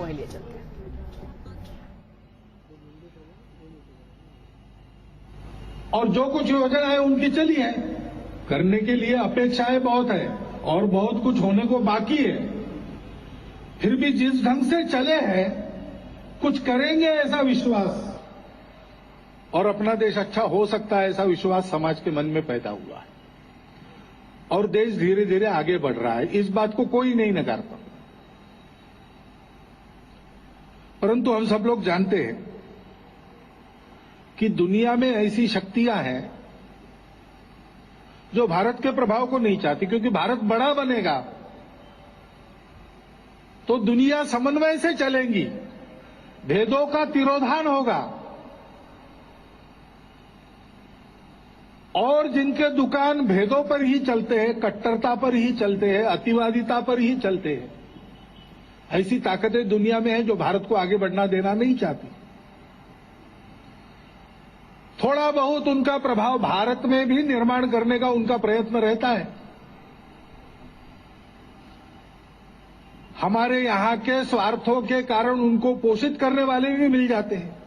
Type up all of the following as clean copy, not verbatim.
वहीं लिए चलते हैं। और जो कुछ योजनाएं उनकी चली है, करने के लिए अपेक्षाएं बहुत है और बहुत कुछ होने को बाकी है। फिर भी जिस ढंग से चले हैं, कुछ करेंगे ऐसा विश्वास और अपना देश अच्छा हो सकता है ऐसा विश्वास समाज के मन में पैदा हुआ है और देश धीरे धीरे आगे बढ़ रहा है। इस बात को कोई नहीं नकारता, परंतु हम सब लोग जानते हैं कि दुनिया में ऐसी शक्तियां हैं जो भारत के प्रभाव को नहीं चाहती, क्योंकि भारत बड़ा बनेगा तो दुनिया समन्वय से चलेंगी, भेदों का तिरोधान होगा और जिनके दुकान भेदों पर ही चलते हैं, कट्टरता पर ही चलते हैं, अतिवादिता पर ही चलते हैं, ऐसी ताकतें दुनिया में हैं जो भारत को आगे बढ़ना देना नहीं चाहती। थोड़ा बहुत उनका प्रभाव भारत में भी निर्माण करने का उनका प्रयत्न रहता है। हमारे यहां के स्वार्थों के कारण उनको पोषित करने वाले भी मिल जाते हैं।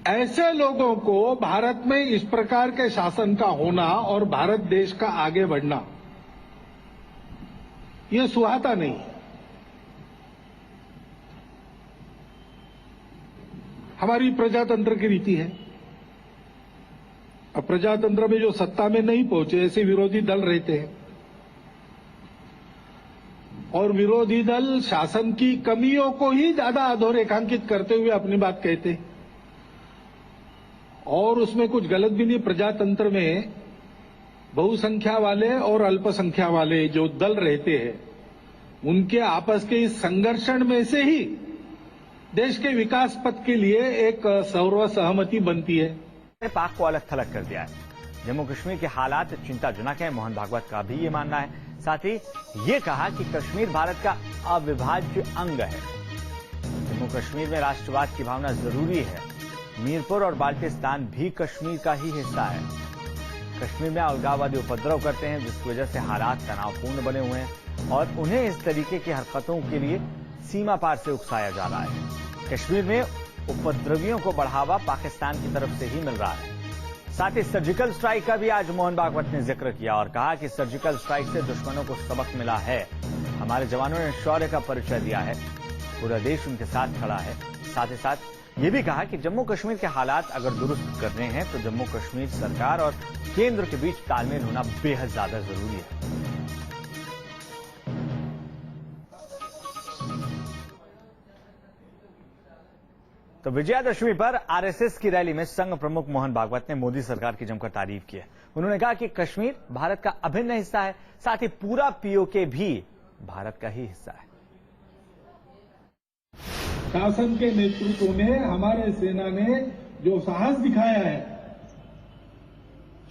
ऐसे लोगों को भारत में इस प्रकार के शासन का होना और भारत देश का आगे बढ़ना ये सुहाता नहीं। हमारी प्रजातंत्र की रीति है। अब प्रजातंत्र में जो सत्ता में नहीं पहुंचे ऐसे विरोधी दल रहते हैं और विरोधी दल शासन की कमियों को ही ज्यादा अधोरेखांकित करते हुए अपनी बात कहते हैं और उसमें कुछ गलत भी नहीं। प्रजातंत्र में बहुसंख्या वाले और अल्पसंख्या वाले जो दल रहते हैं उनके आपस के इस संघर्षण में से ही देश के विकास पथ के लिए एक सर्व सहमति बनती है। पाक को अलग थलग कर दिया है। जम्मू कश्मीर के हालात चिंताजनक है, मोहन भागवत का भी ये मानना है। साथ ही ये कहा कि कश्मीर भारत का अविभाज्य अंग है। जम्मू कश्मीर में राष्ट्रवाद की भावना जरूरी है। मीरपुर और बाल्टिस्तान भी कश्मीर का ही हिस्सा है। कश्मीर में अलगाववादी उपद्रव करते हैं जिसकी वजह से हालात तनावपूर्ण बने हुए हैं और उन्हें इस तरीके की हरकतों के लिए सीमा पार से उकसाया जा रहा है। कश्मीर में उपद्रवियों को बढ़ावा पाकिस्तान की तरफ से ही मिल रहा है। साथ ही सर्जिकल स्ट्राइक का भी आज मोहन भागवत ने जिक्र किया और कहा कि सर्जिकल स्ट्राइक से दुश्मनों को सबक मिला है। हमारे जवानों ने शौर्य का परिचय दिया है, पूरा देश उनके साथ खड़ा है। साथ ही साथ ये भी कहा कि जम्मू कश्मीर के हालात अगर दुरुस्त करने हैं तो जम्मू कश्मीर सरकार और केंद्र के बीच तालमेल होना बेहद ज्यादा जरूरी है। तो विजयादशमी पर आरएसएस की रैली में संघ प्रमुख मोहन भागवत ने मोदी सरकार की जमकर तारीफ की है। उन्होंने कहा कि कश्मीर भारत का अभिन्न हिस्सा है, साथ ही पूरा पीओके भी भारत का ही हिस्सा है। शासन के नेतृत्व में हमारे सेना ने जो साहस दिखाया है,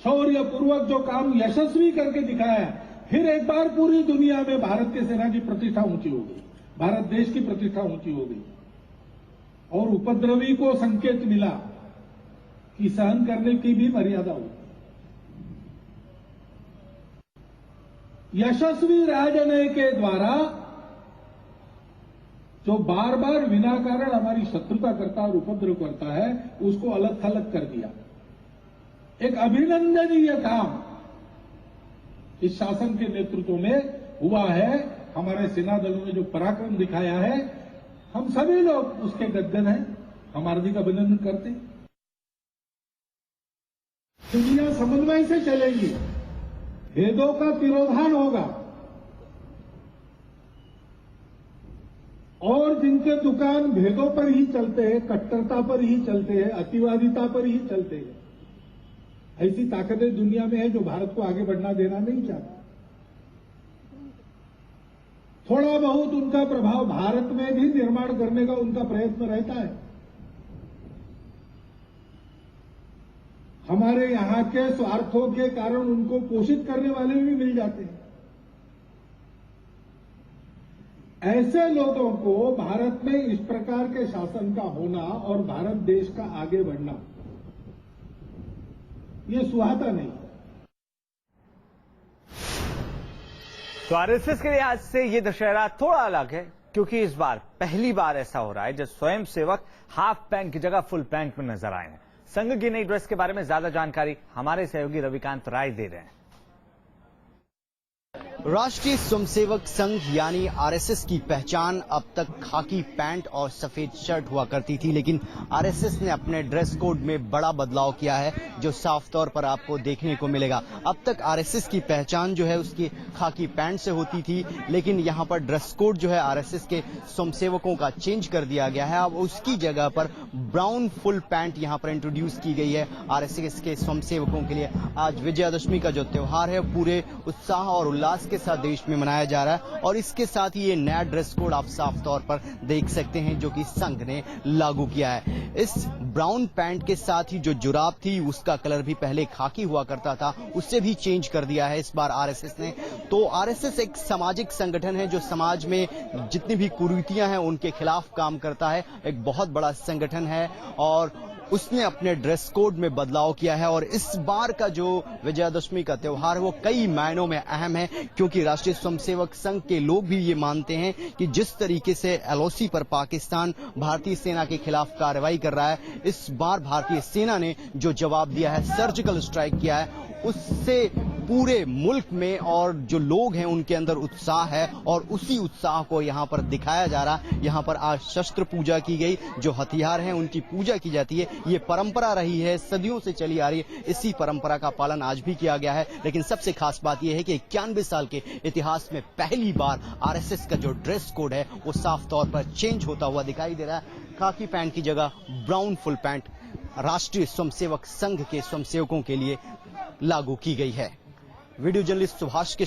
शौर्यपूर्वक जो काम यशस्वी करके दिखाया है, फिर एक बार पूरी दुनिया में भारत की सेना की प्रतिष्ठा ऊंची हो गई, भारत देश की प्रतिष्ठा ऊंची हो गई और उपद्रवी को संकेत मिला कि सहन करने की भी मर्यादा हो। यशस्वी राजनय के द्वारा जो बार बार बिना कारण हमारी शत्रुता करता और उपद्रव करता है उसको अलग थलग कर दिया। एक अभिनंदनीय काम इस शासन के नेतृत्व में हुआ है। हमारे सेना दलों ने जो पराक्रम दिखाया है, हम सभी लोग उसके गद्गद हैं, हम हार्दिक अभिनंदन करते हैं। दुनिया समन्वय से चलेंगी, भेदों का तिरोधान होगा और जिनके दुकान भेदों पर ही चलते हैं, कट्टरता पर ही चलते हैं, अतिवादिता पर ही चलते हैं, ऐसी ताकतें दुनिया में है जो भारत को आगे बढ़ना देना नहीं चाहती। थोड़ा बहुत उनका प्रभाव भारत में भी निर्माण करने का उनका प्रयत्न रहता है। हमारे यहां के स्वार्थों के कारण उनको पोषित करने वाले भी मिल जाते हैं। ऐसे लोगों को भारत में इस प्रकार के शासन का होना और भारत देश का आगे बढ़ना ये सुहाता नहीं। तो आरएसएस के लिहाज से ये दशहरा थोड़ा अलग है, क्योंकि इस बार पहली बार ऐसा हो रहा है जब स्वयंसेवक हाफ पैंट की जगह फुल पैंट में नजर आए हैं। संघ की नई ड्रेस के बारे में ज्यादा जानकारी हमारे सहयोगी रविकांत राय दे रहे हैं। राष्ट्रीय स्वयंसेवक संघ यानी आरएसएस की पहचान अब तक खाकी पैंट और सफेद शर्ट हुआ करती थी, लेकिन आरएसएस ने अपने ड्रेस कोड में बड़ा बदलाव किया है जो साफ तौर पर आपको देखने को मिलेगा। अब तक आरएसएस की पहचान जो है उसकी खाकी पैंट से होती थी, लेकिन यहां पर ड्रेस कोड जो है आरएसएस के स्वयंसेवकों का चेंज कर दिया गया है। अब उसकी जगह पर ब्राउन फुल पैंट यहां पर इंट्रोड्यूस की गई है आरएसएस के स्वयंसेवकों के लिए। आज विजयादशमी का जो त्योहार है पूरे उत्साह और उल्लास के साथ देश में मनाया जा रहा है और इसके साथ ही ये नया ड्रेस कोड आप साफ तौर पर देख सकते हैं जो कि संघ ने लागू किया है। इस ब्राउन पैंट के साथ ही जो जुराब थी उसका कलर भी पहले खाकी हुआ करता था, उससे भी चेंज कर दिया है इस बार आरएसएस ने। तो आरएसएस एक सामाजिक संगठन है जो समाज में जितनी भी कुरीतियां हैं उनके खिलाफ काम करता है, एक बहुत बड़ा संगठन है और उसने अपने ड्रेस कोड में बदलाव किया है। और इस बार का जो विजयादशमी का त्योहार है वो कई मायनों में अहम है, क्योंकि राष्ट्रीय स्वयंसेवक संघ के लोग भी ये मानते हैं कि जिस तरीके से एलओसी पर पाकिस्तान भारतीय सेना के खिलाफ कार्रवाई कर रहा है, इस बार भारतीय सेना ने जो जवाब दिया है, सर्जिकल स्ट्राइक किया है, उससे पूरे मुल्क में और जो लोग हैं उनके अंदर उत्साह है और उसी उत्साह को यहाँ पर दिखाया जा रहा है। यहाँ पर आज शस्त्र पूजा की गई, जो हथियार हैं उनकी पूजा की जाती है। ये परंपरा रही है, सदियों से चली आ रही है, इसी परंपरा का पालन आज भी किया गया है। लेकिन सबसे खास बात यह है कि 91 साल के इतिहास में पहली बार आरएसएस का जो ड्रेस कोड है वो साफ तौर पर चेंज होता हुआ दिखाई दे रहा है। खाकी पैंट की जगह ब्राउन फुल पैंट राष्ट्रीय स्वयंसेवक संघ के स्वयंसेवकों के लिए लागू की गई है। वीडियो जर्नलिस्ट सुभाष के